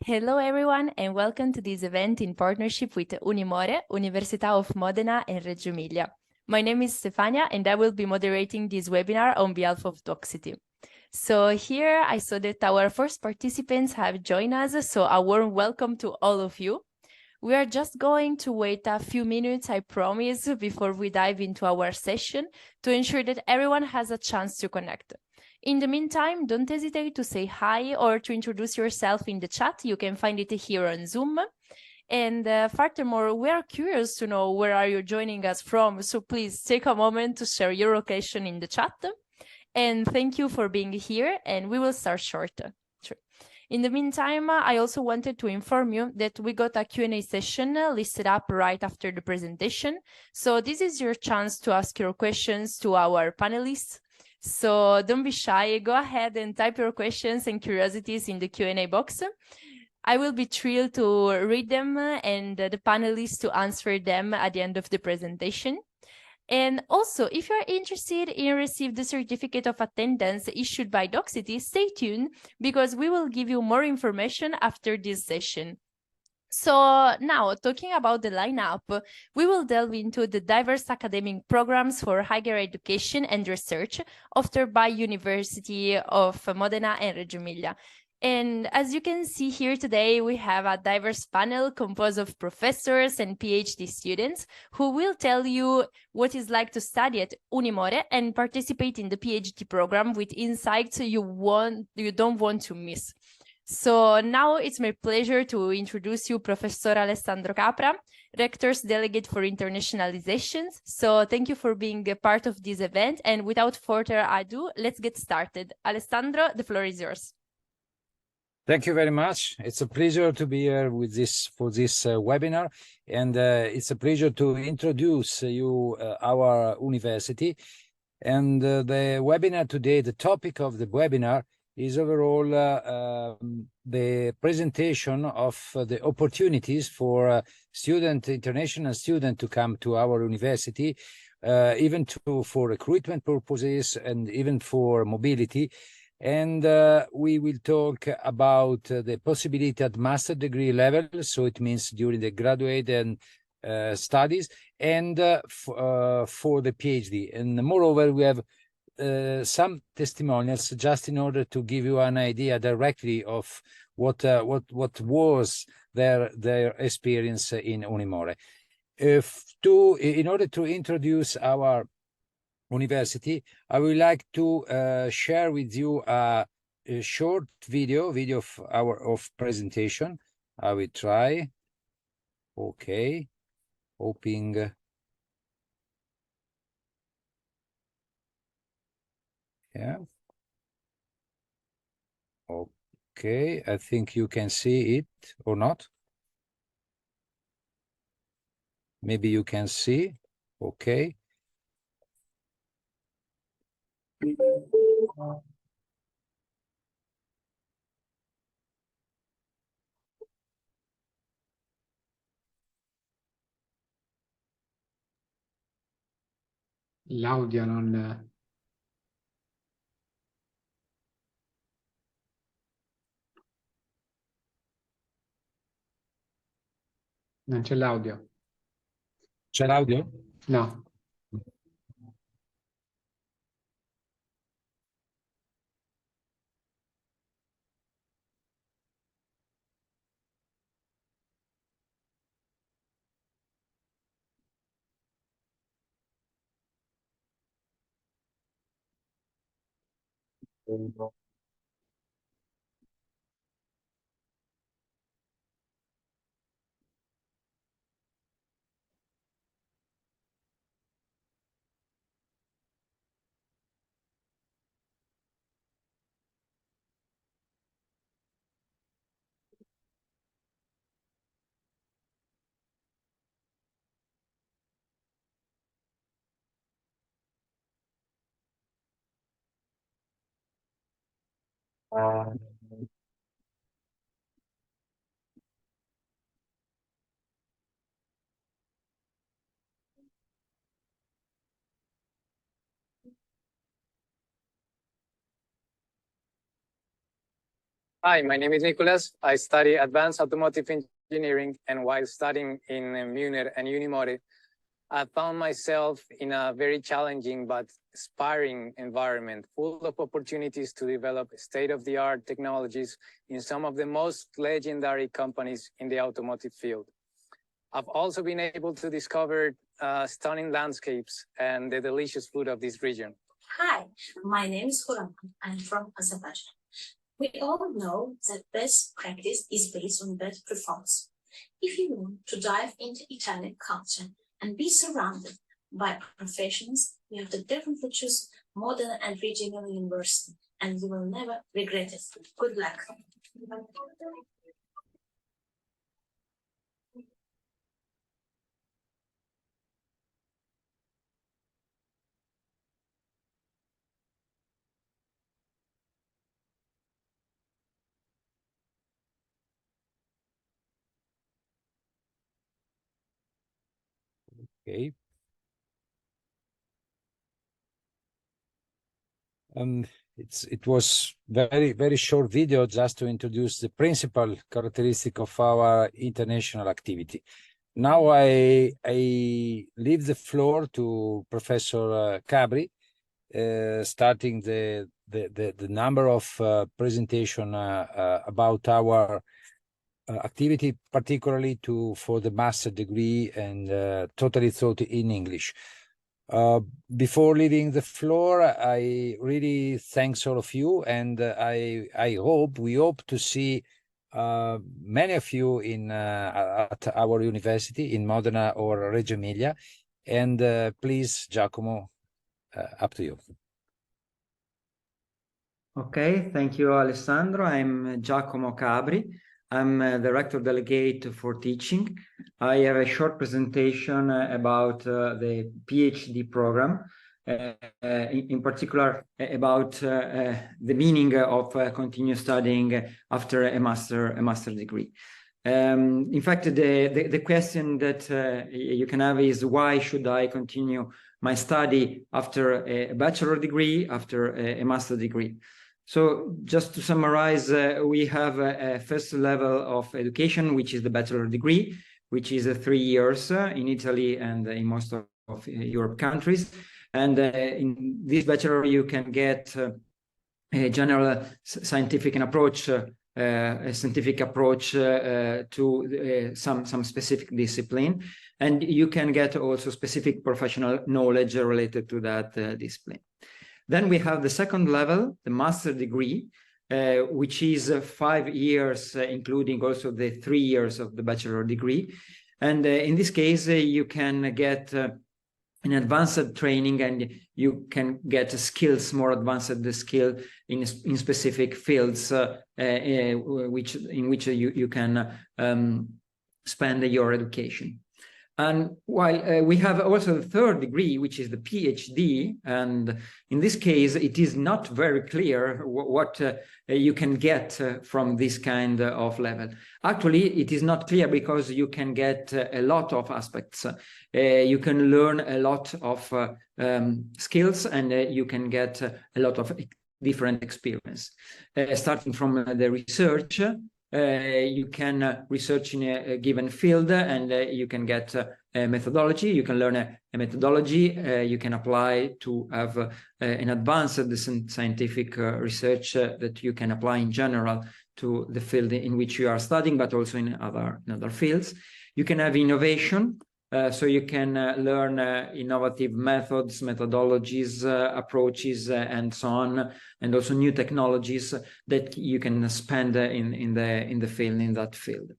Hello everyone and welcome to this event in partnership with UNIMORE, Università of Modena and Reggio Emilia. My name is Stefania and I will be moderating this webinar on behalf of Docsity. So here I saw that our first participants have joined us, so a warm welcome to all of you. We are just going to wait a few minutes, I promise, before we dive into our session to ensure that everyone has a chance to connect. In the meantime, don't hesitate to say hi or to introduce yourself in the chat. You can find it here on Zoom. And furthermore, we are curious to know where are you joining us from, so please take a moment to share your location in the chat. And thank you for being here, and we will start shortly. In the meantime, I also wanted to inform you that we got a Q&A session listed up right after the presentation. So this is your chance to ask your questions to our panelists. So don't be shy, go ahead and type your questions and curiosities in the Q&A box. I will be thrilled to read them and the panelists to answer them at the end of the presentation. And also, if you're interested in receiving the certificate of attendance issued by Docsity, stay tuned because we will give you more information after this session. So now, talking about the lineup, we will delve into the diverse academic programs for higher education and research offered by University of Modena and Reggio Emilia. And as you can see here today, we have a diverse panel composed of professors and PhD students who will tell you what it's like to study at UNIMORE and participate in the PhD program with insights you don't want to miss. So now it's my pleasure to introduce you Professor Alessandro Capra, Rector's Delegate for Internationalizations. So thank you for being a part of this event. And without further ado, let's get started. Alessandro, the floor is yours. Thank you very much. It's a pleasure to be here with for this webinar, and it's a pleasure to introduce you our university. And the webinar today, the topic of the webinar is overall the presentation of the opportunities for international student to come to our university, even for recruitment purposes and even for mobility. And we will talk about the possibility at master degree level, so it means during the graduate and studies, and for the PhD. And moreover, we have some testimonials just in order to give you an idea directly of what was their experience in UNIMORE. In order to introduce our university, I would like to share with you a short video of presentation. I will try. Okay, hoping. Yeah. Okay, I think you can see it or not. Maybe you can see. Okay. L'audio non c'è l'audio. C'è l'audio? No. Hi, my name is Nicholas. I study advanced automotive engineering, and while studying in Munich and UNIMORE, I found myself in a very challenging but inspiring environment, full of opportunities to develop state-of-the-art technologies in some of the most legendary companies in the automotive field. I've also been able to discover stunning landscapes and the delicious food of this region. Hi, my name is Huram. I'm from Azerbaijan. We all know that best practice is based on best performance. If you want to dive into Italian culture and be surrounded by professionals, you have to definitely choose Modena and Reggio University, and you will never regret it. Good luck. Okay. It was very short video just to introduce the principal characteristic of our international activity. Now I leave the floor to Professor Cabri, starting the number of presentation about our activity, particularly for the master degree, and totally taught in English. Before leaving the floor, I really thanks all of you, and we hope to see many of you at our university in Modena or Reggio Emilia. And please, Giacomo, up to you. Okay, thank you, Alessandro. I'm Giacomo Cabri. I'm the Rector Delegate for Teaching. I have a short presentation about the PhD program, in particular about the meaning of continuous studying after a master degree. In fact, the question that you can have is, why should I continue my study after a bachelor degree, after a master degree? So just to summarize, we have a first level of education, which is the bachelor degree, which is 3 years in Italy and in most of Europe countries. And in this bachelor, you can get a general scientific approach, a scientific approach to some specific discipline. And you can get also specific professional knowledge related to that discipline. Then we have the second level, the master degree, which is 5 years, including also the 3 years of the bachelor degree. And in this case, you can get an advanced training, and you can get skills, more advanced skill in specific fields, in which you can spend your education. And while we have also the third degree, which is the PhD, and in this case, it is not very clear what you can get from this kind of level. Actually, it is not clear because you can get a lot of aspects. You can learn a lot of skills, and you can get a lot of different experience. Starting from the research, you can research in a given field, and you can get a methodology. You can learn a methodology. You can apply to have an advanced scientific research that you can apply in general to the field in which you are studying, but also in other fields. You can have innovation. So you can learn innovative methods, methodologies, approaches, and so on, and also new technologies that you can spend in that field.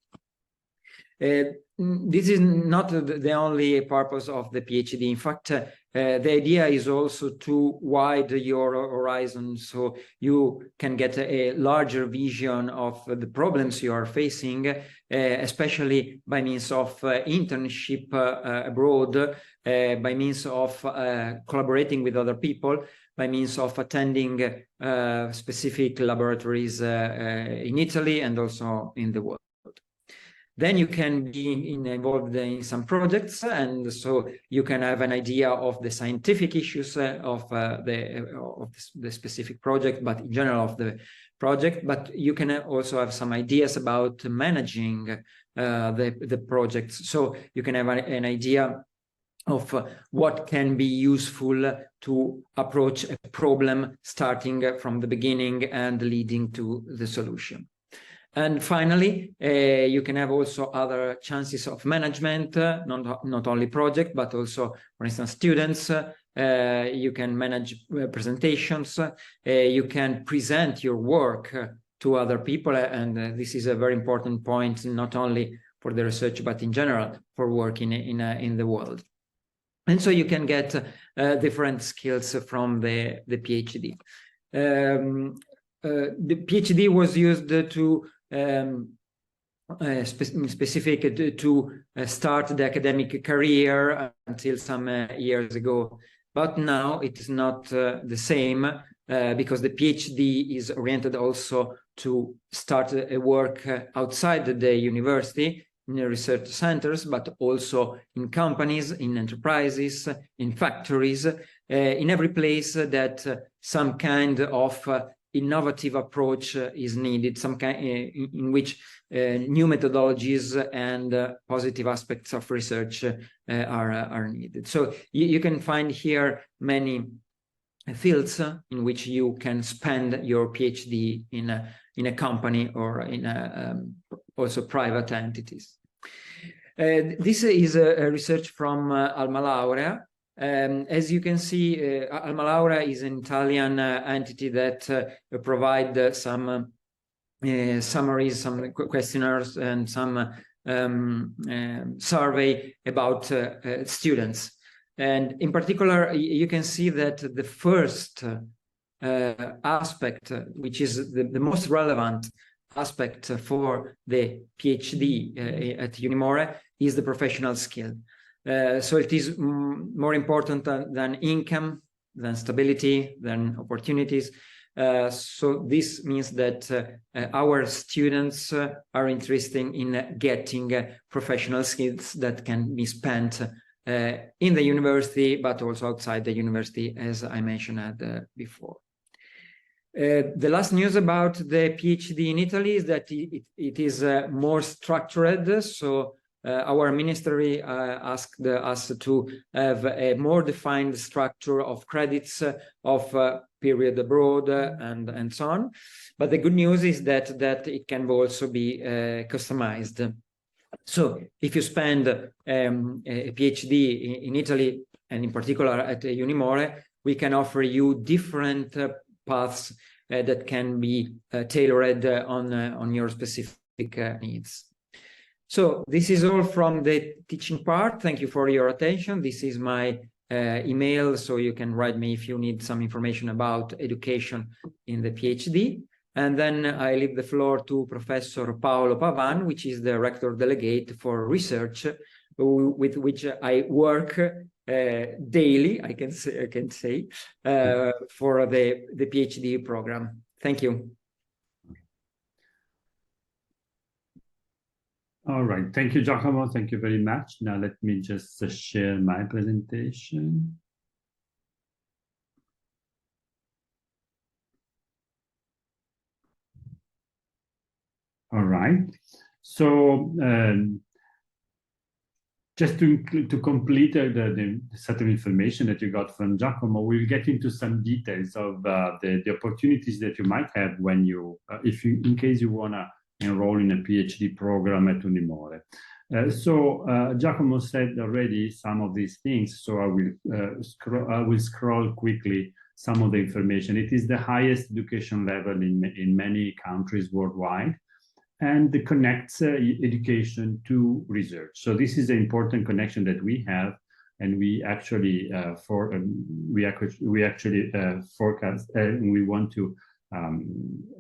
This is not the only purpose of the PhD. In fact, the idea is also to widen your horizon, so you can get a larger vision of the problems you are facing, especially by means of internship abroad, by means of collaborating with other people, by means of attending specific laboratories in Italy and also in the world. Then you can be involved in some projects, and so you can have an idea of the scientific issues of the specific project, but in general of the project, but you can also have some ideas about managing the projects. So you can have an idea of what can be useful to approach a problem starting from the beginning and leading to the solution. And finally, you can have also other chances of management, not only project, but also, for instance, students. You can manage presentations. You can present your work to other people. And this is a very important point, not only for the research, but in general for working in the world. And so you can get different skills from the PhD. The PhD was used to specific to start the academic career until some years ago. But now it is not the same because the PhD is oriented also to start a work outside the university, in research centers, but also in companies, in enterprises, in factories, in every place that some kind of innovative approach is needed, some kind in which new methodologies and positive aspects of research are needed. So you can find here many fields in which you can spend your PhD in a company or in also private entities. This is a research from Alma Laurea. As you can see, Alma Laurea is an Italian entity that provides some summaries, some questionnaires, and some survey about students. And in particular, you can see that the first aspect, which is the most relevant aspect for the PhD at UNIMORE, is the professional skill. So it is more important than income, than stability, than opportunities. So this means that our students are interested in getting professional skills that can be spent in the university, but also outside the university, as I mentioned before. The last news about the PhD in Italy is that it is more structured. So our ministry asked us to have a more defined structure of credits, of period abroad, and so on. But the good news is that it can also be customized. So if you spend a PhD in Italy, and in particular at UNIMORE, we can offer you different paths that can be tailored on your specific needs. So this is all from the teaching part. Thank you for your attention. This is my email, so you can write me if you need some information about education in the PhD. And then I leave the floor to Professor Paolo Pavan, which is the Rector Delegate for Research, with which I work daily, I can say, for the PhD program. Thank you. All right, thank you, Giacomo. Thank you very much. Now let me just share my presentation. All right, so just to complete the set of information that you got from Giacomo, we'll get into some details of the opportunities that you might have when you, in case you want to enroll in a PhD program at UNIMORE. So Giacomo said already some of these things, so I will scroll quickly some of the information. It is the highest education level in many countries worldwide, and it connects education to research. So this is an important connection that we have, and we actually forecast and we want to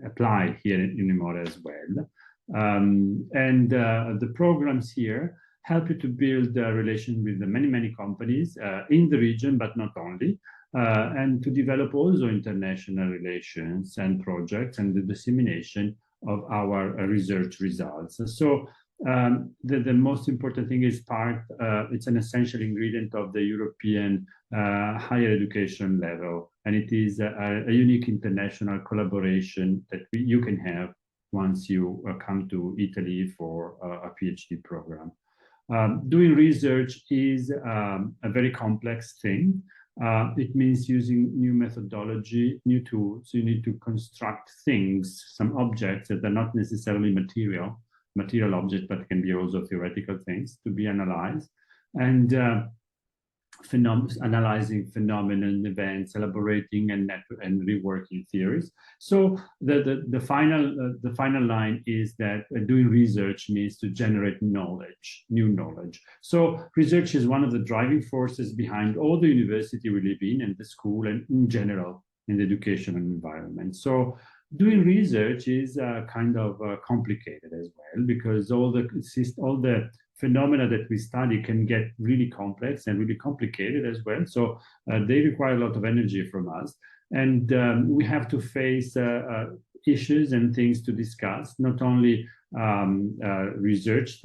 apply here in UNIMORE as well. The programs here help you to build a relation with the many companies in the region, but not only, and to develop also international relations and projects and the dissemination of our research results. So the most important thing is it's an essential ingredient of the European higher education level, and it is a unique international collaboration that you can have once you come to Italy for a PhD program. Doing research is a very complex thing. It means using new methodology, new tools. You need to construct things, some objects that are not necessarily material objects, but can be also theoretical things to be analyzed, and analyzing phenomena, events, elaborating and reworking theories. So the final line is that doing research means to generate knowledge, new knowledge. So research is one of the driving forces behind all the university we live in, and the school, and in general in the educational environment. So doing research is kind of complicated as well, because all the phenomena that we study can get really complex and really complicated as well. So they require a lot of energy from us. And we have to face issues and things to discuss, not only research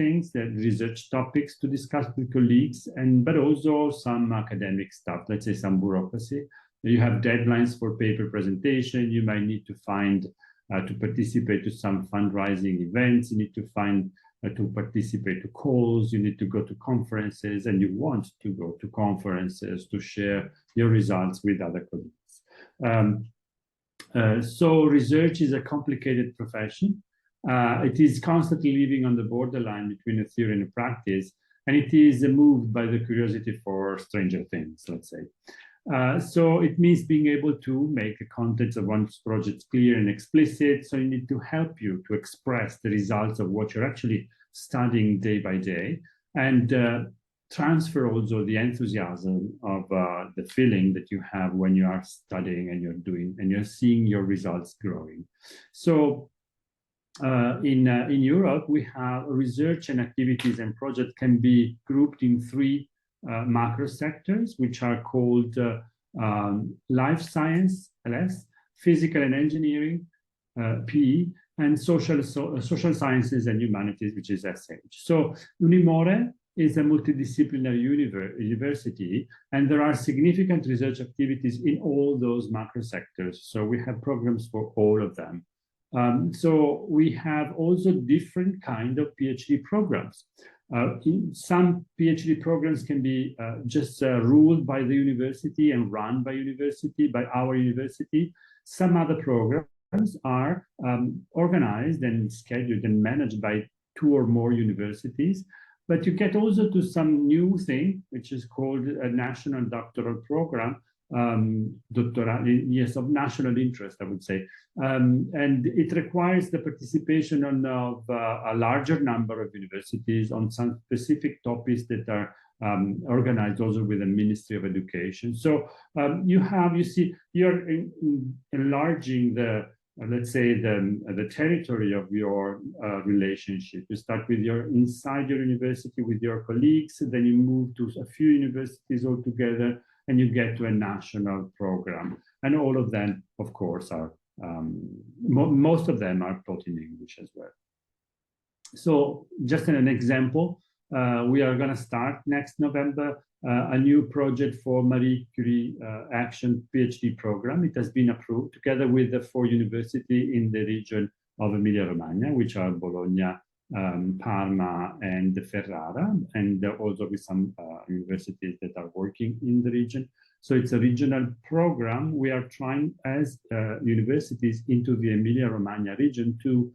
topics to discuss with colleagues, but also some academic stuff, let's say some bureaucracy. You have deadlines for paper presentation. You might need to find to participate to some fundraising events. You need to find to participate to calls. You need to go to conferences, and you want to go to conferences to share your results with other colleagues. So research is a complicated profession. It is constantly living on the borderline between a theory and a practice, and it is moved by the curiosity for stranger things, let's say. So it means being able to make the contents of one's project clear and explicit. So you need to help you to express the results of what you're actually studying day by day, and transfer also the enthusiasm of the feeling that you have when you are studying and you're seeing your results growing. So in Europe, we have research and activities and projects can be grouped in three macro sectors, which are called life science, LS, physical and engineering, PE, and social sciences and humanities, which is SH. So UNIMORE is a multidisciplinary university, and there are significant research activities in all those macro sectors. So we have programs for all of them. So we have also different kind of PhD programs. Some PhD programs can be just ruled by the university and run by our university. Some other programs are organized and scheduled and managed by 2 or more universities. But you get also to some new thing, which is called a national doctoral program, of national interest, I would say. And it requires the participation of a larger number of universities on some specific topics that are organized also with the Ministry of Education. So you're enlarging let's say the territory of your relationship. You start with inside your university with your colleagues, then you move to a few universities altogether, and you get to a national program. And all of them, of course, are most of them are taught in English as well. So just an example, we are going to start next November a new project for Marie Curie Action PhD program. It has been approved together with the 4 universities in the region of Emilia-Romagna, which are Bologna, Parma, and Ferrara, and also with some universities that are working in the region. So it's a regional program. We are trying as universities into the Emilia-Romagna region to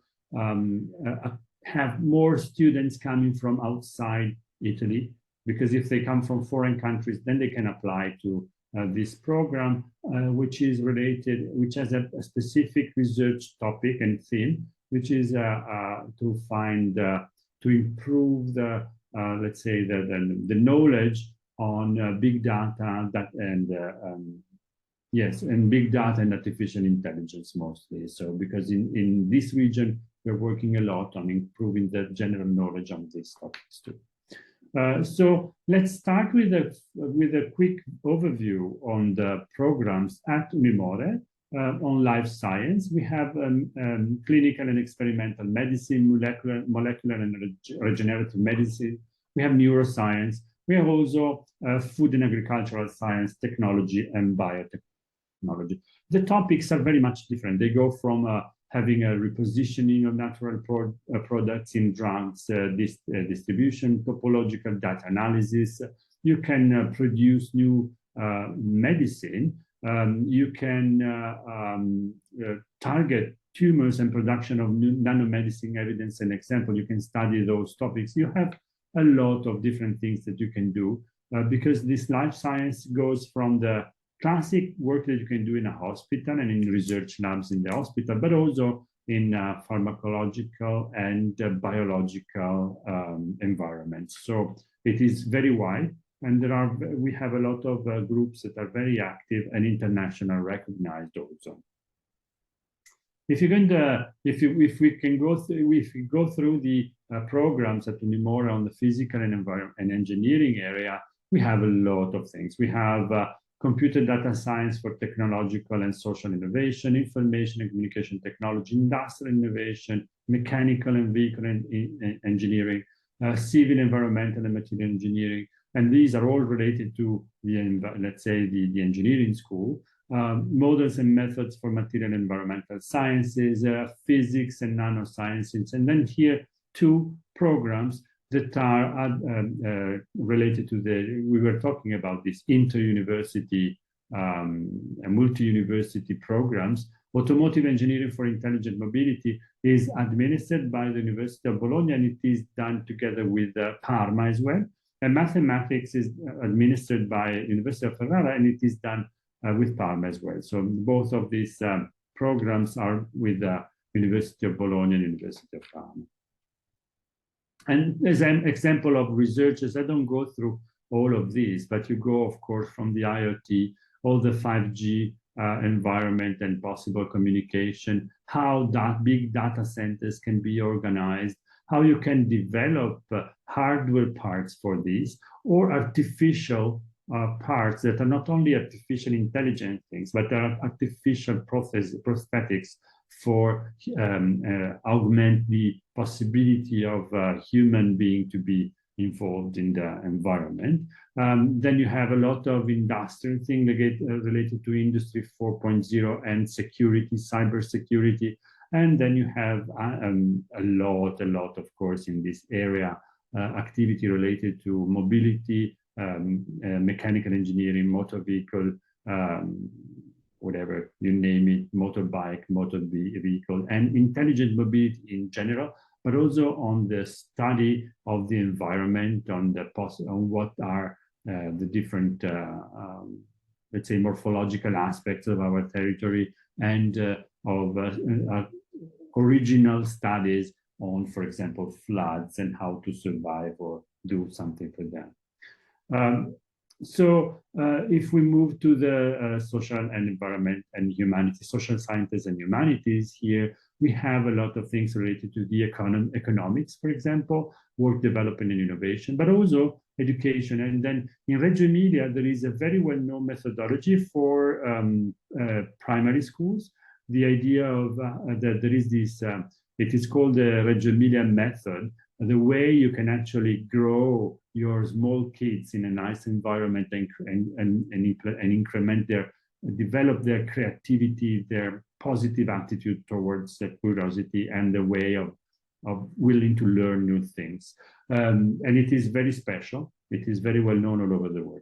have more students coming from outside Italy, because if they come from foreign countries, then they can apply to this program, which has a specific research topic and theme, which is to improve let's say the knowledge on big data and big data and artificial intelligence mostly. So because in this region, we're working a lot on improving the general knowledge on these topics too. So let's start with a quick overview on the programs at UNIMORE. on life science. We have clinical and experimental medicine, molecular and regenerative medicine. We have neuroscience. We have also food and agricultural science, technology, and biotechnology. The topics are very much different. They go from having a repositioning of natural products in drugs, distribution, topological data analysis. You can produce new medicine. You can target tumors and production of new nanomedicine evidence and example. You can study those topics. You have a lot of different things that you can do because this life science goes from the classic work that you can do in a hospital and in research labs in the hospital, but also in pharmacological and biological environments. So it is very wide, and we have a lot of groups that are very active and international recognized also. If you can, if we go through the programs at UNIMORE on the physical and environment and engineering area, we have a lot of things. We have computer data science for technological and social innovation, information and communication technology, industrial innovation, mechanical and vehicle engineering, civil, environmental and material engineering. And these are all related to the, let's say, the engineering school. Models and methods for material and environmental sciences, physics and nanosciences. And then here, 2 programs that are related to we were talking about this inter-university and multi-university programs. Automotive engineering for intelligent mobility is administered by the University of Bologna, and it is done together with Parma as well. And mathematics is administered by University of Ferrara, and it is done with Parma as well. So both of these programs are with the University of Bologna and University of Parma. And as an example of researchers, I don't go through all of these, but you go, of course, from the IoT, all the 5G environment and possible communication, how that big data centers can be organized, how you can develop hardware parts for these, or artificial parts that are not only artificial intelligent things, but are artificial prosthetics for augment the possibility of a human being to be involved in the environment. Then you have a lot of industrial things related to Industry 4.0 and security, cyber security. And then you have a lot, of course, in this area, activity related to mobility, mechanical engineering, motor vehicle, whatever you name it, motorbike, motor vehicle, and intelligent mobility in general, but also on the study of the environment, on what are the different, let's say, morphological aspects of our territory, and of original studies on, for example, floods and how to survive or do something for them. So if we move to the social and environment and humanities, social sciences and humanities, here we have a lot of things related to the economics, for example, work development and innovation, but also education. And then in Reggio Emilia, there is a very well-known methodology for primary schools. The idea of that there is this, it is called the Reggio Emilia method, the way you can actually grow your small kids in a nice environment and increment develop their creativity, their positive attitude towards the curiosity and the way of willing to learn new things. And it is very special. It is very well known all over the world.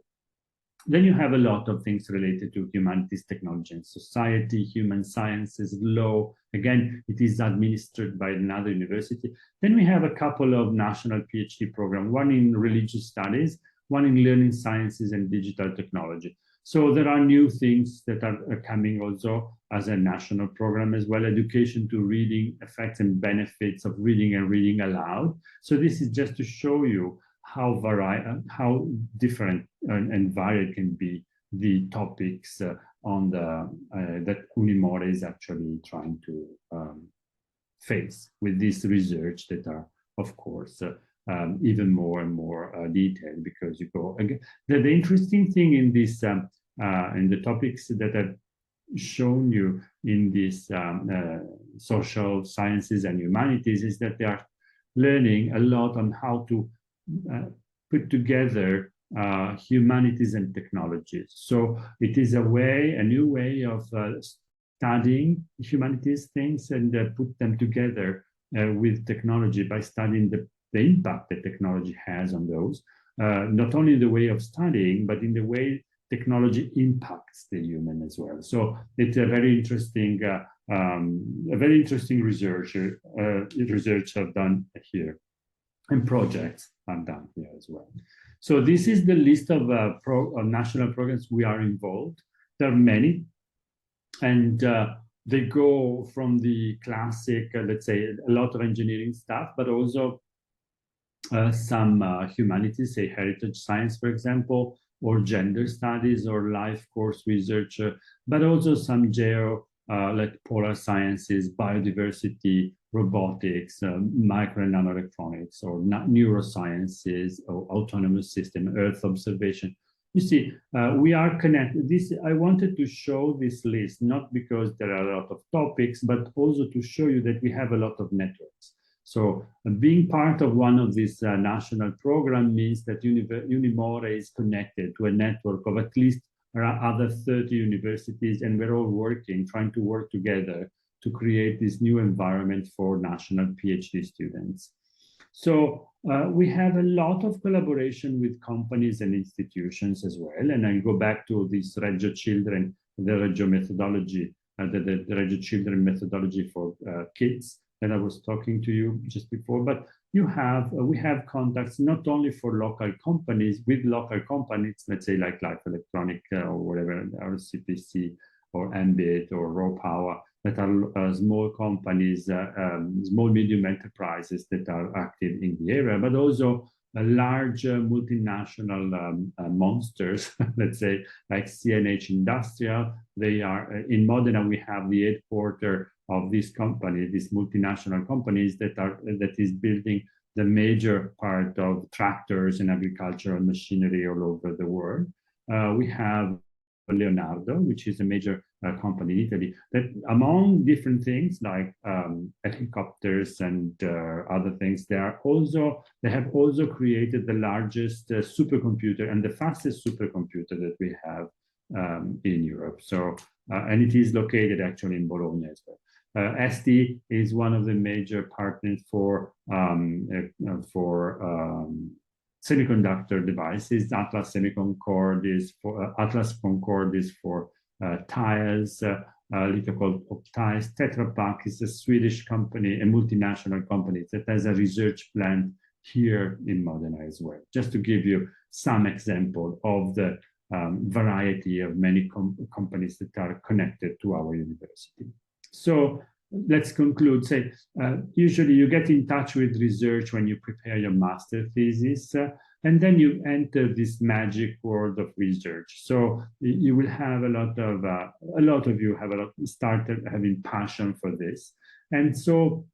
Then you have a lot of things related to humanities, technology, and society, human sciences, law. Again, it is administered by another university. Then we have a couple of national PhD programs, one in religious studies, one in learning sciences and digital technology. So there are new things that are coming also as a national program as well, education to reading, effects and benefits of reading and reading aloud. So this is just to show you how different and varied can be the topics on that UNIMORE is actually trying to face with this research that are, of course, even more and more detailed, because you go again. The interesting thing in this in the topics that shown you in these social sciences and humanities is that they are learning a lot on how to put together humanities and technologies. So it is a new way of studying humanities things and put them together with technology by studying the impact that technology has on those, not only in the way of studying, but in the way technology impacts the human as well. So it's a very interesting research I've done here, and projects I've done here as well. So this is the list of national programs we are involved. There are many, and they go from the classic, let's say, a lot of engineering stuff, but also some humanities, say heritage science, for example, or gender studies or life course research, but also some like polar sciences, biodiversity, robotics, micro and nanoelectronics, or neurosciences, or autonomous system, Earth observation. You see, we are connected. I wanted to show this list, not because there are a lot of topics, but also to show you that we have a lot of networks. So being part of one of these national programs means that UNIMORE is connected to a network of at least other 30 universities, and we're all trying to work together to create this new environment for national PhD students. So we have a lot of collaboration with companies and institutions as well. And I go back to this Reggio Children, the Reggio methodology, the Reggio Children methodology for kids that I was talking to you just before. But we have contacts not only for local companies, let's say like Life Electronic or whatever, or CPC or Ambit or Raw Power, that are small companies, small medium enterprises that are active in the area, but also large multinational monsters, let's say like CNH Industrial. They are in Modena. We have the headquarters of this company, these multinational companies that is building the major part of tractors and agricultural machinery all over the world. We have Leonardo, which is a major company in Italy, that among different things like helicopters and other things, they have also created the largest supercomputer and the fastest supercomputer that we have in Europe. So, and it is located actually in Bologna as well. ST is one of the major partners for semiconductor devices. Atlas Concorde is for tires. Little Optize. Tetra Pak is a Swedish company, a multinational company that has a research plant here in Modena as well. Just to give you some example of the variety of many companies that are connected to our university. So let's conclude. Usually you get in touch with research when you prepare your master thesis, and then you enter this magic world of research. So you will have a lot of you have started having passion for this. And so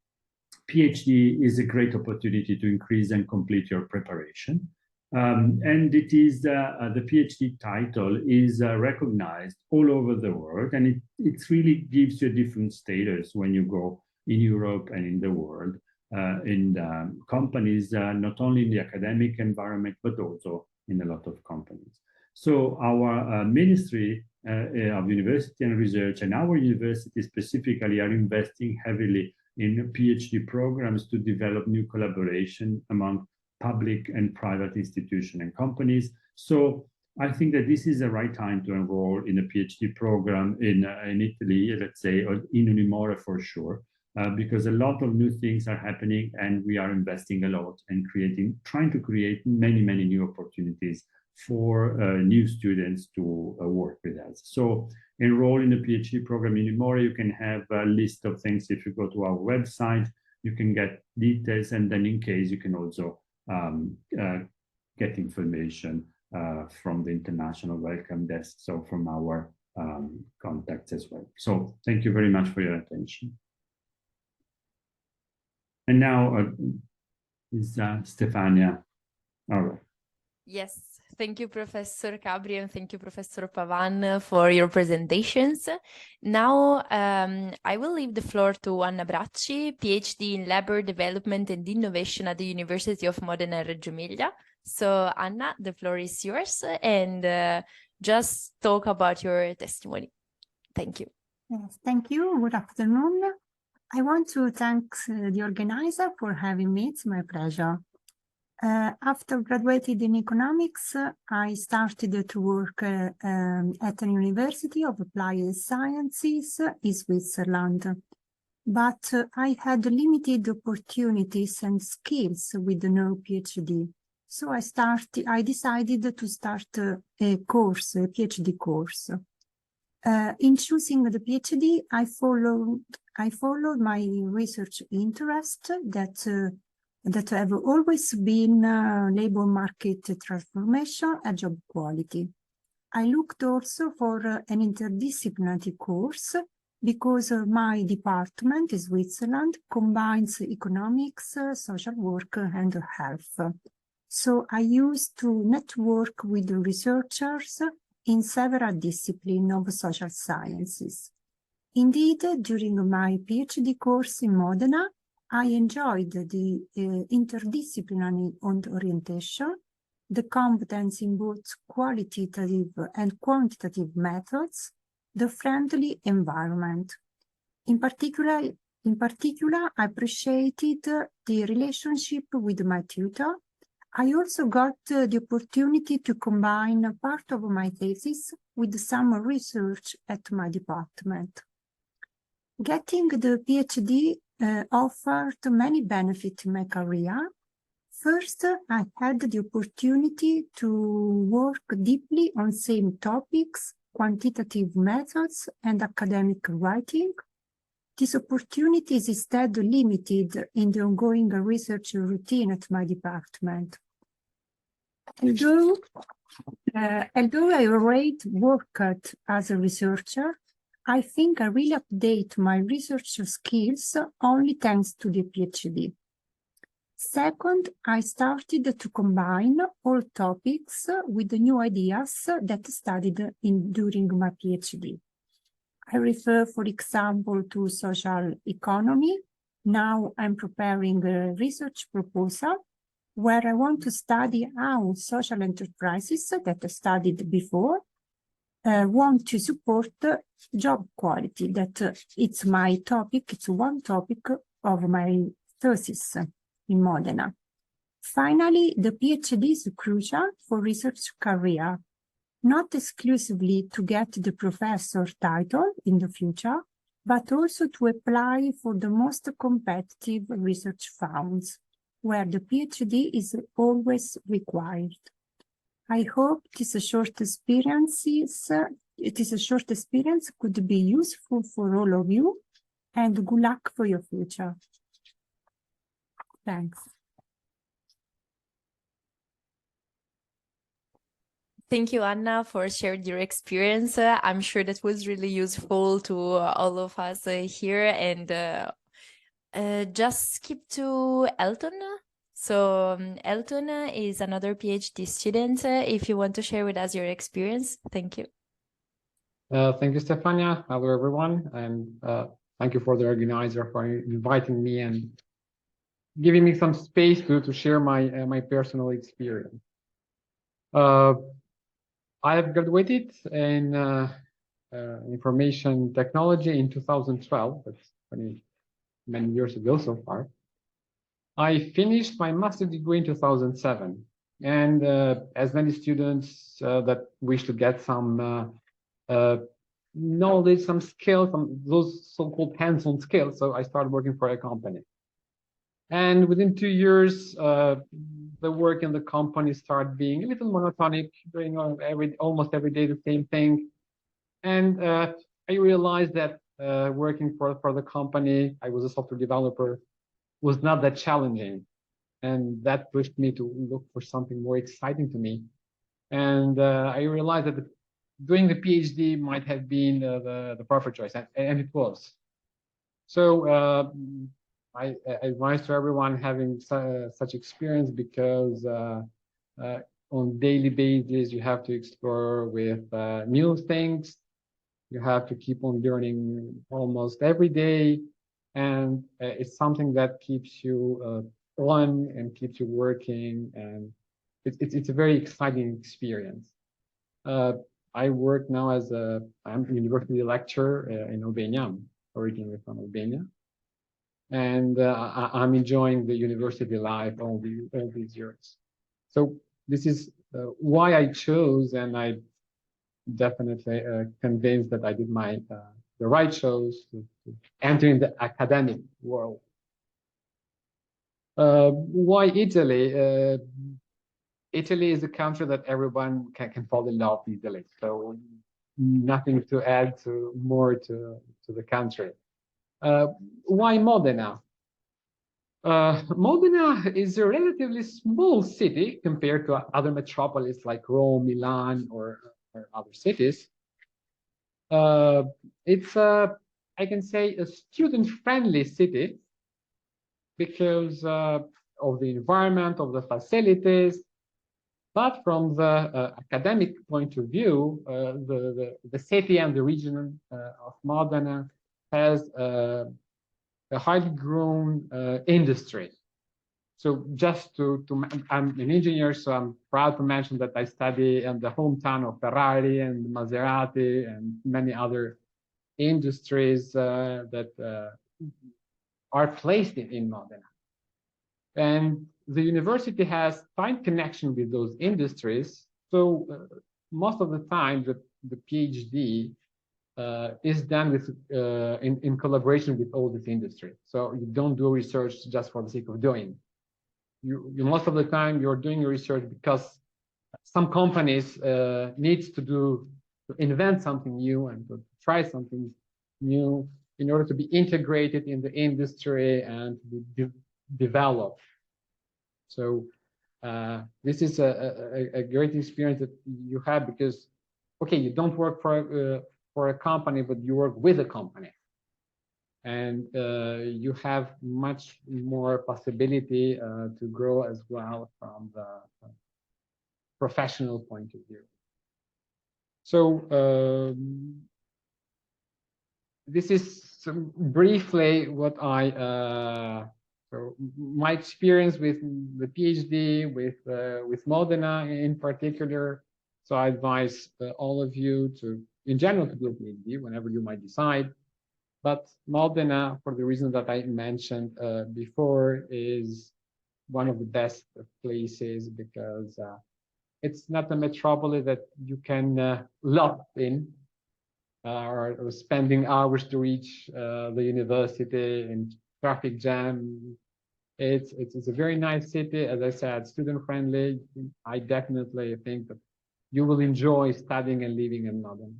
PhD is a great opportunity to increase and complete your preparation. And it is the PhD title is recognized all over the world, and it really gives you a different status when you go in Europe and in the world, in companies, not only in the academic environment, but also in a lot of companies. So our Ministry of University and Research and our university specifically are investing heavily in PhD programs to develop new collaboration among public and private institutions and companies. So I think that this is the right time to enroll in a PhD program in Italy, let's say, or in UNIMORE for sure, because a lot of new things are happening and we are investing a lot and trying to create many, many new opportunities for new students to work with us. So enroll in a PhD program in UNIMORE. You can have a list of things. If you go to our website, you can get details, and then in case you can also get information from the International Welcome Desk, so from our contacts as well. So thank you very much for your attention. And now is Stefania. All right. Yes, thank you, Professor Cabri, and thank you, Professor Pavan, for your presentations. Now, I will leave the floor to Anna Bracci, PhD in Labor Development and Innovation at the University of Modena and Reggio Emilia. So, Anna, the floor is yours, and just talk about your testimony. Thank you. Yes, thank you. Good afternoon. I want to thank the organizer for having me. It's my pleasure. After graduating in economics, I started to work at an University of Applied Sciences in Switzerland. But I had limited opportunities and skills with no PhD. So I decided to start a course, a PhD course. In choosing the PhD, I followed my research interest that have always been labor market transformation and job quality. I looked also for an interdisciplinary course because my department in Switzerland combines economics, social work, and health. So I used to network with researchers in several disciplines of social sciences. Indeed, during my PhD course in Modena, I enjoyed the interdisciplinary orientation, the competence in both qualitative and quantitative methods, the friendly environment. In particular, I appreciated the relationship with my tutor. I also got the opportunity to combine part of my thesis with some research at my department. Getting the PhD offered many benefits in my career. First, I had the opportunity to work deeply on same topics, quantitative methods, and academic writing. This opportunity is instead limited in the ongoing research routine at my department. Although I already worked as a researcher, I think I really update my research skills only thanks to the PhD. Second, I started to combine all topics with the new ideas that I studied during my PhD. I refer, for example, to social economy. Now I'm preparing a research proposal where I want to study how social enterprises that I studied before want to support job quality. That it's my topic, it's one topic of my thesis in Modena. Finally, the PhD is crucial for research career, not exclusively to get the professor title in the future, but also to apply for the most competitive research funds, where the PhD is always required. I hope this short experience could be useful for all of you, and good luck for your future. Thanks. Thank you, Anna, for sharing your experience. I'm sure that was really useful to all of us here. And just skip to Elton. So Elton is another PhD student. If you want to share with us your experience, thank you. Thank you, Stefania. Hello, everyone. And thank you for the organizer for inviting me and giving me some space to share my personal experience. I have graduated in information technology in 2012. That's many years ago so far. I finished my master's degree in 2007. And as many students that wish to get some knowledge, some skills, those so-called hands-on skills, so I started working for a company. And within 2 years, the work in the company started being a little monotonic, doing almost every day the same thing. And I realized that working for the company, I was a software developer, was not that challenging. And that pushed me to look for something more exciting to me. And I realized that doing the PhD might have been the perfect choice, and it was. So I advise to everyone having such experience, because on daily basis. You have to explore with new things. You have to keep on learning almost every day. And it's something that keeps you on and keeps you working. And it's a very exciting experience. I work now as I'm a university lecturer in Albania. I'm originally from Albania. And I'm enjoying the university life all these years. So this is why I chose, and I definitely convinced that I did the right choice to enter in the academic world. Why Italy? Italy is a country that everyone can fall in love easily. So nothing to add more to the country. Why Modena? Modena is a relatively small city compared to other metropolis like Rome, Milan, or other cities. It's I can say a student-friendly city because of the environment, of the facilities. But from the academic point of view, the city and the region of Modena has a highly grown industry. So just I'm an engineer, so I'm proud to mention that I study in the hometown of Ferrari and Maserati and many other industries that are placed in Modena. And the university has tight connection with those industries. So most of the time, the PhD is done with in collaboration with all this industry. So you don't do research just for the sake of doing. You most of the time you're doing research because some companies needs to invent something new and to try something new in order to be integrated in the industry and to be developed. So this is a great experience that you have because, okay, you don't work for a company, but you work with a company. And you have much more possibility to grow as well from the professional point of view. So this is briefly what so my experience with the PhD, with Modena in particular. So I advise all of you to, in general, to do a PhD whenever you might decide. But Modena, for the reason that I mentioned before, is one of the best places because it's not a metropolis that you can lock in or spending hours to reach the university in traffic jam. It's a very nice city, as I said, student friendly. I definitely think that you will enjoy studying and living in Modena.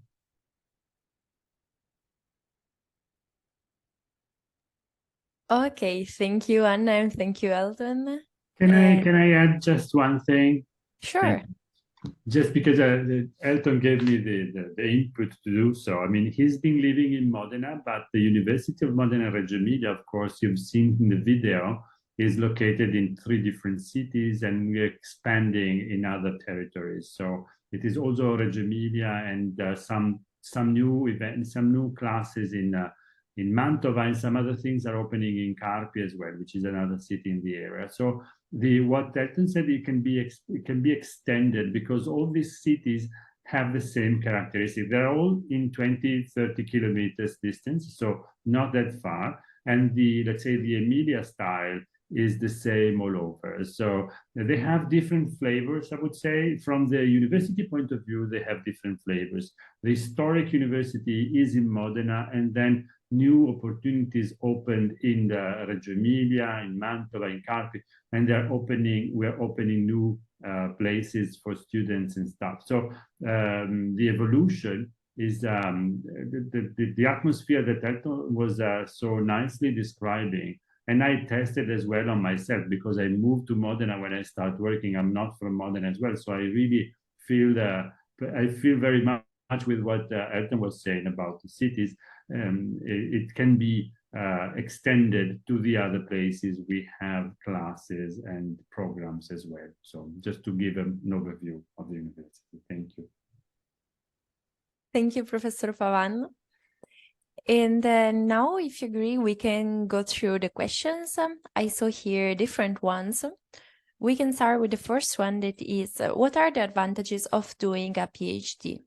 Okay, thank you, Anna, and thank you, Elton. Can I add just one thing? Sure. Just because Elton gave me the input to do so. I mean, he's been living in Modena, but the University of Modena Reggio Emilia, of course, you've seen in the video, is located in 3 different cities, and we're expanding in other territories. So it is also Reggio Emilia and some new events, some new classes in Mantova, and some other things are opening in Carpi as well, which is another city in the area. So what Elton said, it can be extended because all these cities have the same characteristic. They're all in 20-30 kilometers distance, so not that far. And let's say the Emilia style is the same all over. So they have different flavors, I would say. From the university point of view, they have different flavors. The historic university is in Modena, and then new opportunities opened in the Reggio Emilia, in Mantova, in Carpi, and we're opening new places for students and stuff. So the evolution is the atmosphere that Elton was so nicely describing. And I tested as well on myself because I moved to Modena when I started working. I'm not from Modena as well. So I really feel very much with what Elton was saying about the cities. It can be extended to the other places, we have classes and programs as well. So just to give an overview of the university. Thank you. Thank you, Professor Pavan. And now, if you agree, we can go through the questions. I saw here different ones. We can start with the first one, that is, what are the advantages of doing a PhD?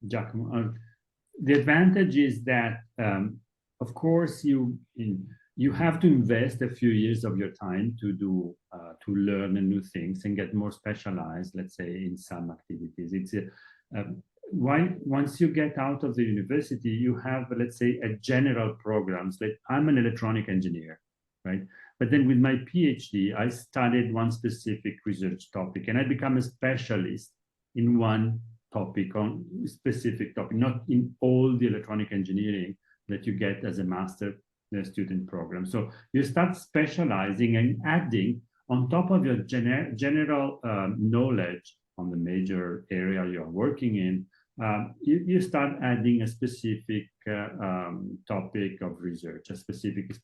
Giacomo, the advantage is that, of course, you have to invest a few years of your time to learn new things and get more specialized, let's say, in some activities. It's once you get out of the university, you have, let's say, a general programs. Like I'm an electronic engineer, right? But then with my PhD, I studied one specific research topic, and I become a specialist in one topic, on specific topic, not in all the electronic engineering that you get as a master student program. So you start specializing and adding on top of your general knowledge on the major area you're working in. You start adding a specific topic of research, a specific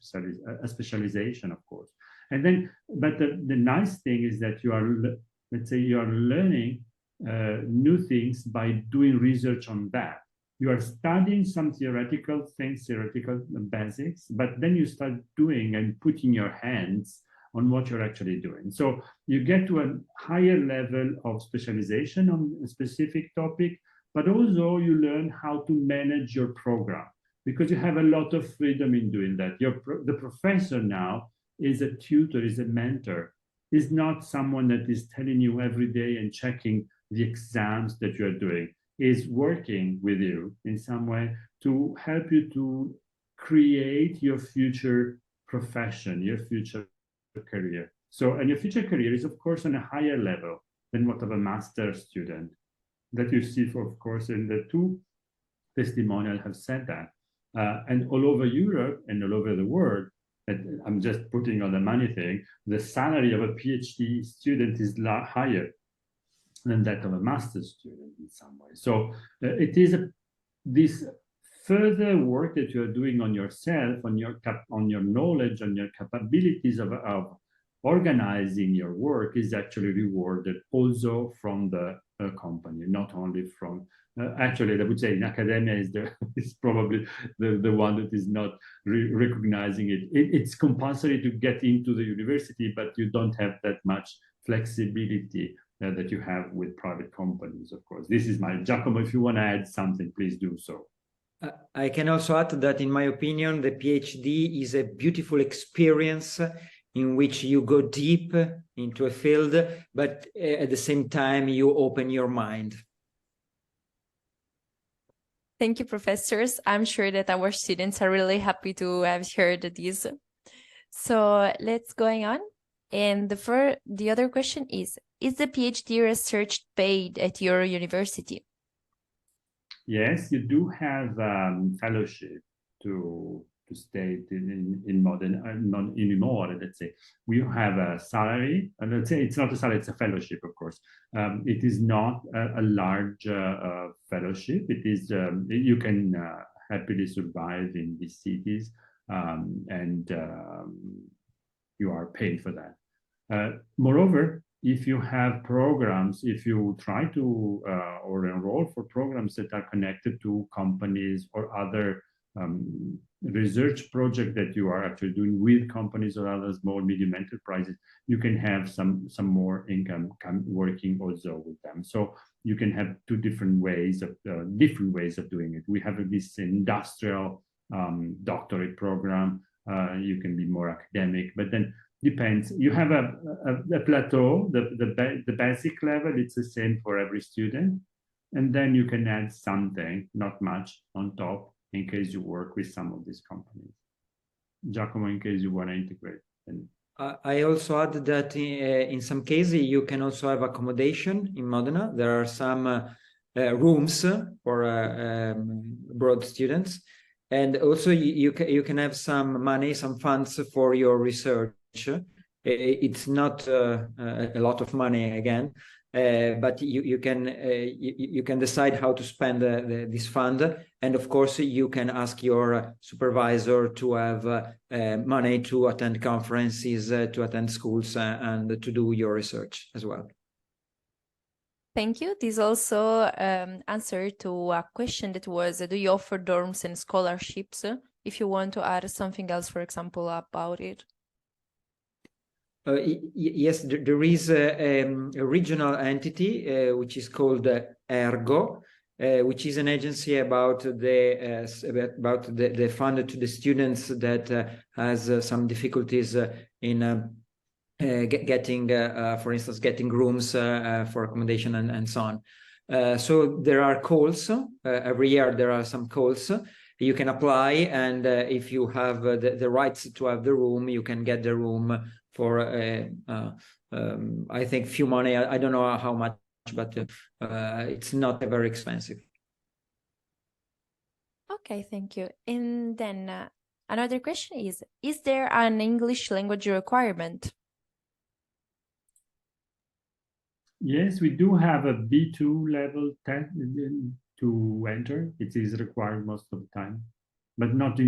specialization, of course. And then, but the nice thing is that you are, let's say, you are learning new things by doing research on that. You are studying some theoretical things, theoretical basics, but then you start doing and putting your hands on what you're actually doing. So you get to a higher level of specialization on a specific topic, but also you learn how to manage your program, because you have a lot of freedom in doing that. The professor now is a tutor, is a mentor, is not someone that is telling you every day and checking the exams that you're doing, is working with you in some way to help you to create your future profession, your future career. So, and your future career is, of course, on a higher level than what of a master student that you see, for, of course, in the two testimonials have said that. And all over Europe and all over the world, and I'm just putting on the money thing, the salary of a PhD student is higher than that of a master's student in some way. So it is this further work that you're doing on yourself, on your knowledge, on your capabilities of organizing your work is actually rewarded also from the company, not only from, actually I would say in academia is probably the one that is not recognizing it. It's compulsory to get into the university, but you don't have that much flexibility that you have with private companies, of course. This is my, Giacomo, if you want to add something, please do so. I can also add that, in my opinion, the PhD is a beautiful experience in which you go deep into a field, but at the same time, you open your mind. Thank you, professors. I'm sure that our students are really happy to have heard this. So let's go on. And the other question is the PhD research paid at your university? Yes, you do have fellowship to stay in Modena, non UNIMORE, let's say. We have a salary, and let's say it's not a salary, it's a fellowship, of course. It is not a large fellowship. It is, you can happily survive in these cities, and you are paid for that. Moreover, if you have programs, if you try to or enroll for programs that are connected to companies or other research project that you are actually doing with companies or other small, medium enterprises, you can have some more income working also with them. So you can have two different ways of doing it. We have this industrial doctorate program. You can be more academic, but then depends. You have a plateau, the basic level, it's the same for every student. And then you can add something, not much, on top in case you work with some of these companies. Giacomo, in case you want to integrate. I also add that in some cases you can also have accommodation in Modena. There are some rooms for abroad students. And also you can have some money, some funds for your research. It's not a lot of money again, but you can decide how to spend this fund, and of course you can ask your supervisor to have money to attend conferences, to attend schools, and to do your research as well. Thank you. This also answered to a question that was, do you offer dorms and scholarships? If you want to add something else, for example, about it. Yes, there is a regional entity which is called ERGO, which is an agency about the fund to the students that has some difficulties in getting, for instance, getting rooms for accommodation and so on. So there are calls every year. There are some calls. You can apply, and if you have the rights to have the room, you can get the room for I think few money. I don't know how much, but it's not very expensive. Okay, thank you. And then another question is there an English language requirement? Yes, we do have a B2 level test to enter. It is required most of the time, but not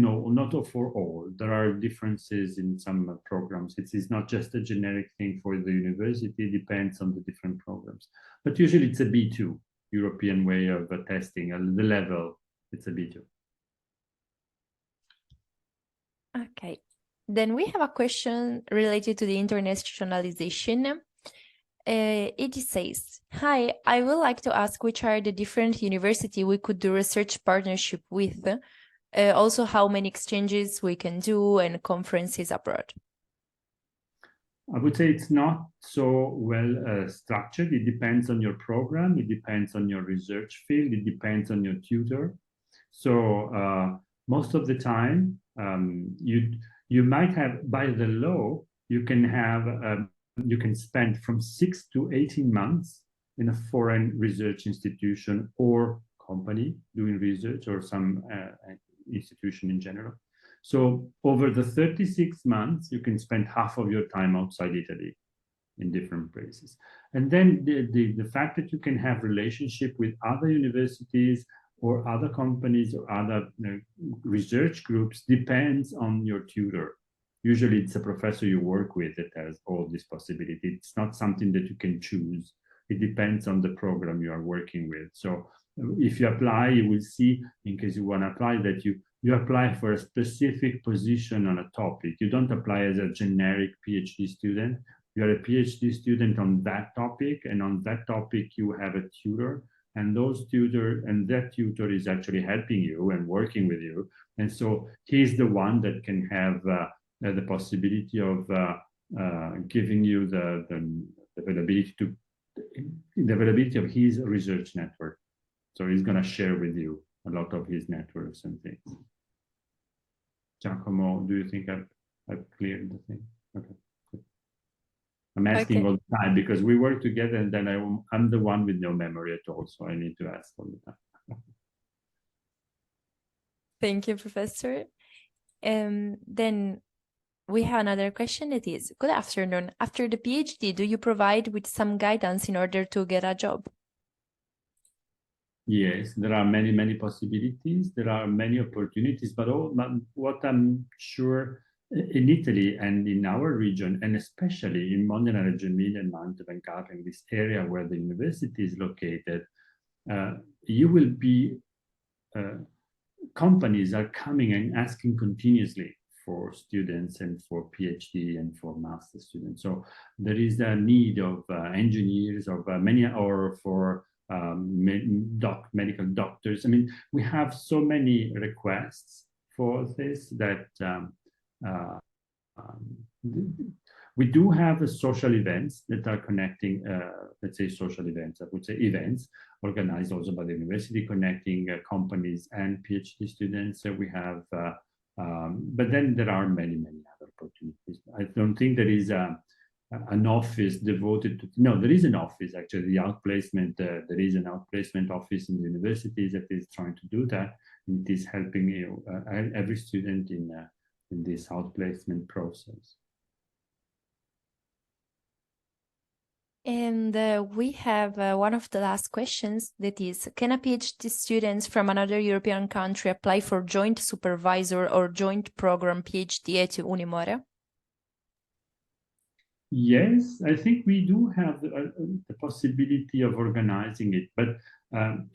for all. There are differences in some programs. It is not just a generic thing for the university. It depends on the different programs. But usually it's a B2, European way of testing. The level, it's a B2. Okay. Then we have a question related to the internationalization. It says, hi, I would like to ask which are the different universities we could do research partnership with, also how many exchanges we can do and conferences abroad. I would say it's not so well structured. It depends on your program. It depends on your research field. It depends on your tutor. So most of the time, you might have, by the law, you can have you can spend from 6 to 18 months in a foreign research institution or company doing research, or some institution in general. So over the 36 months, you can spend half of your time outside Italy in different places. And then the fact that you can have relationship with other universities or other companies or other research groups depends on your tutor. Usually it's a professor you work with that has all this possibility. It's not something that you can choose. It depends on the program you are working with. So if you apply, you will see, in case you want to apply, that you apply for a specific position on a topic. You don't apply as a generic PhD student. You are a PhD student on that topic, and on that topic you have a tutor, and that tutor is actually helping you and working with you. And so he's the one that can have the possibility of giving you the availability of his research network. So he's going to share with you a lot of his networks and things. Giacomo, do you think I've cleared the thing? Okay. Good. I'm asking all the time because we work together, and then I'm the one with no memory at all, so I need to ask all the time. Thank you, Professor. Then we have another question. It is, good afternoon. After the PhD, do you provide with some guidance in order to get a job? Yes, there are many, many possibilities. There are many opportunities, but what I'm sure in Italy and in our region, and especially in Modena, Reggio Emilia, and Mantova and Capri, in this area where the university is located, you will be, companies are coming and asking continuously for students and for PhD and for master students. So there is a need of engineers, of or for medical doctors. I mean, we have so many requests for this that we do have social events that are connecting, let's say social events, I would say events, organized also by the university, connecting companies and PhD students. So we have, but then there are many, many other opportunities. I don't think there is an office devoted to, no, there is an office actually, the outplacement, there is an outplacement office in the universities that is trying to do that. And it is helping you, every student in this outplacement process. And we have one of the last questions, that is, can a PhD student from another European country apply for joint supervisor or joint program PhD at UNIMORE? Yes, I think we do have the possibility of organizing it, but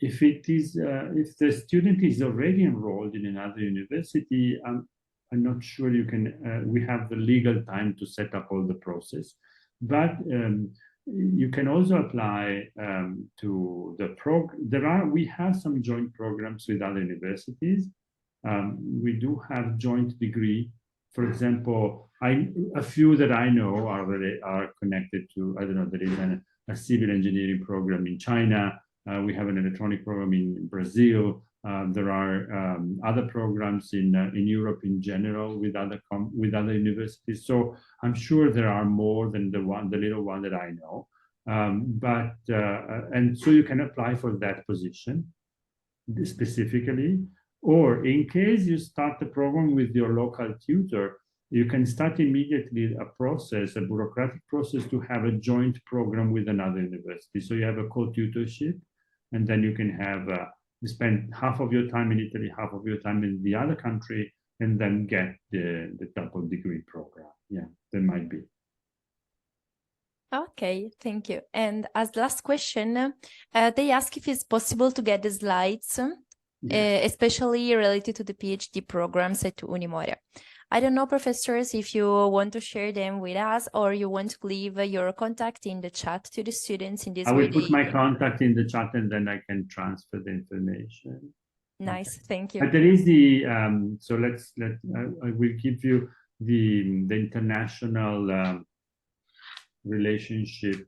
if if the student is already enrolled in another university, I'm not sure you can. We have the legal time to set up all the process, but you can also apply to the we have some joint programs with other universities. We do have joint degree. For example, a few that I know are connected to, I don't know, there is a civil engineering program in China. We have an electronic program in Brazil. There are other programs in Europe in general with other universities. So I'm sure there are more than the little one that I know. And so you can apply for that position specifically. Or in case you start the program with your local tutor, you can start immediately a bureaucratic process to have a joint program with another university. So you have a co-tutorship, and then you can have, you spend half of your time in Italy, half of your time in the other country, and then get the double degree program. Yeah, there might be. Okay, thank you. And as last question, they ask if it's possible to get the slides, especially related to the PhD programs at UNIMORE. I don't know, professors, if you want to share them with us or you want to leave your contact in the chat to the students in this way. I will put my contact in the chat and then I can transfer the information. Nice, okay. Thank you. But there is the, so I will give you the international relationship.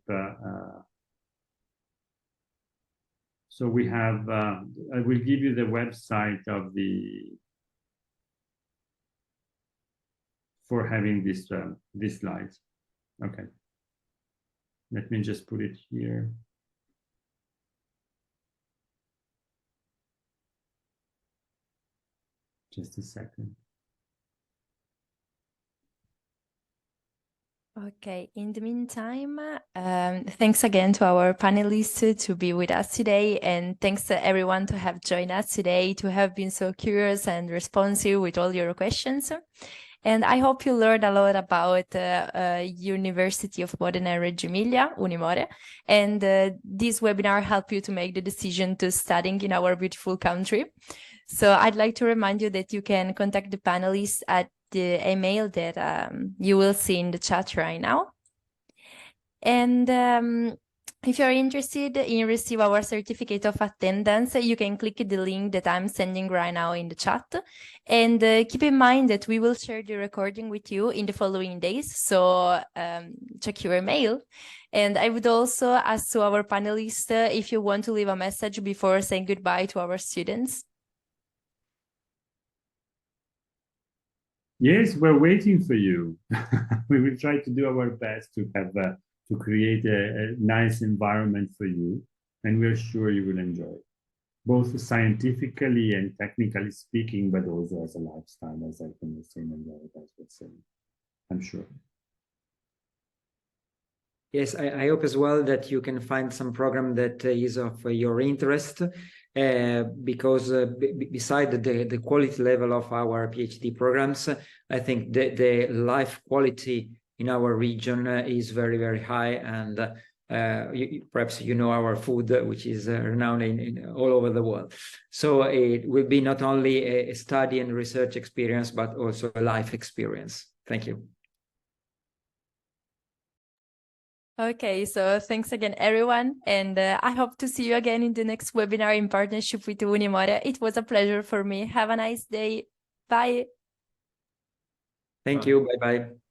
So we have, I will give you the website of for having these slides. Okay. Let me just put it here. Just a second. Okay, in the meantime, thanks again to our panelists to be with us today, and thanks to everyone to have joined us today, to have been so curious and responsive with all your questions. And I hope you learned a lot about University of Modena and Reggio Emilia, UNIMORE, and this webinar helped you to make the decision to studying in our beautiful country. So I'd like to remind you that you can contact the panelists at the email that you will see in the chat right now. And if you're interested in receive our certificate of attendance, you can click the link that I'm sending right now in the chat. And keep in mind that we will share the recording with you in the following days. So check your email. And I would also ask to our panelists if you want to leave a message before saying goodbye to our students. Yes, we're waiting for you. We will try to do our best to have to create a nice environment for you, and we're sure you will enjoy it, both scientifically and technically speaking, but also as a lifestyle, as I can say, and as was saying. I'm sure. Yes, I hope as well that you can find some program that is of your interest, because beside the quality level of our PhD programs, I think the life quality in our region is very, very high. And perhaps you know our food, which is renowned in all over the world. So it will be not only a study and research experience, but also a life experience. Thank you. Okay, so thanks again, everyone. And I hope to see you again in the next webinar in partnership with UNIMORE. It was a pleasure for me. Have a nice day. Bye. Thank you. Bye-bye.